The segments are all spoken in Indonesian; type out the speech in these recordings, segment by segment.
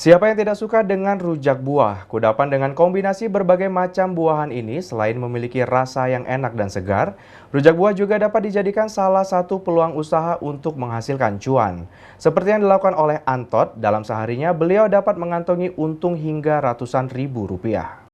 Siapa yang tidak suka dengan rujak buah? Kudapan dengan kombinasi berbagai macam buahan ini selain memiliki rasa yang enak dan segar, rujak buah juga dapat dijadikan salah satu peluang usaha untuk menghasilkan cuan. Seperti yang dilakukan oleh Antot, dalam seharinya beliau dapat mengantongi untung hingga ratusan ribu rupiah.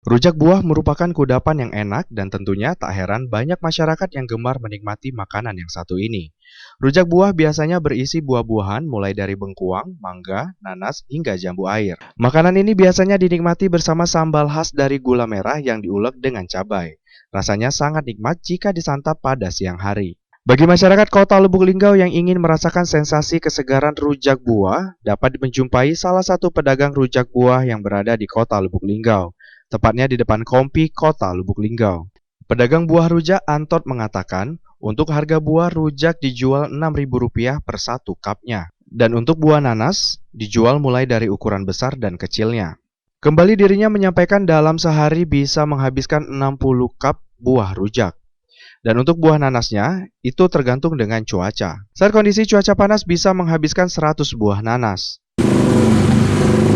Rujak buah merupakan kudapan yang enak dan tentunya tak heran banyak masyarakat yang gemar menikmati makanan yang satu ini. Rujak buah biasanya berisi buah-buahan mulai dari bengkuang, mangga, nanas, hingga jambu air. Makanan ini biasanya dinikmati bersama sambal khas dari gula merah yang diulek dengan cabai. Rasanya sangat nikmat jika disantap pada siang hari. Bagi masyarakat Kota Lubuk Linggau yang ingin merasakan sensasi kesegaran rujak buah, dapat menjumpai salah satu pedagang rujak buah yang berada di Kota Lubuk Linggau, tepatnya di depan Kompi Kota Lubuk Linggau. Pedagang buah rujak Antot mengatakan, untuk harga buah rujak dijual Rp6.000 per satu cupnya. Dan untuk buah nanas, dijual mulai dari ukuran besar dan kecilnya. Kembali dirinya menyampaikan dalam sehari bisa menghabiskan 60 cup buah rujak. Dan untuk buah nanasnya, itu tergantung dengan cuaca. Saat kondisi cuaca panas bisa menghabiskan 100 buah nanas. 6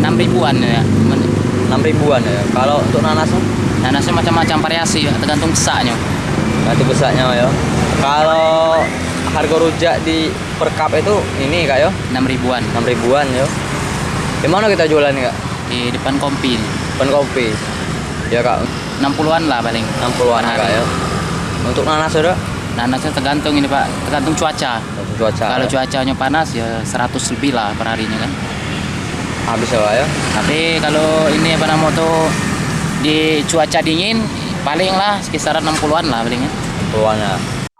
ribuan ya. 6 ribuan ya. Kalau untuk nanasnya? Nanasnya macam-macam variasi ya, tergantung besarnya. Nanti besarnya ya. Kalau harga rujak di per cup itu ini kak ya? 6 ribuan. 6 ribuan ya. Di mana kita jualan kak? Di depan Kompi. Depan kopi. Ya kak. 60-an lah paling. 60-an kak ya. Untuk nanas sudah? Nanasnya tergantung ini Pak, tergantung cuaca. Cuaca. Kalau ya? cuacanya panas ya 100 lebih lah per harinya kan. Habis ya kak ya. Tapi kalau ini apa namanya tuh di cuaca dingin paling lah sekitar 60-an lah palingnya. 60-an ya.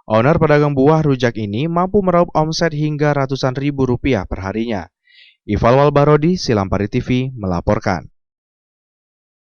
Owner pedagang buah rujak ini mampu meraup omset hingga ratusan ribu rupiah per harinya. Ival Walbarodi, Silampari TV, melaporkan.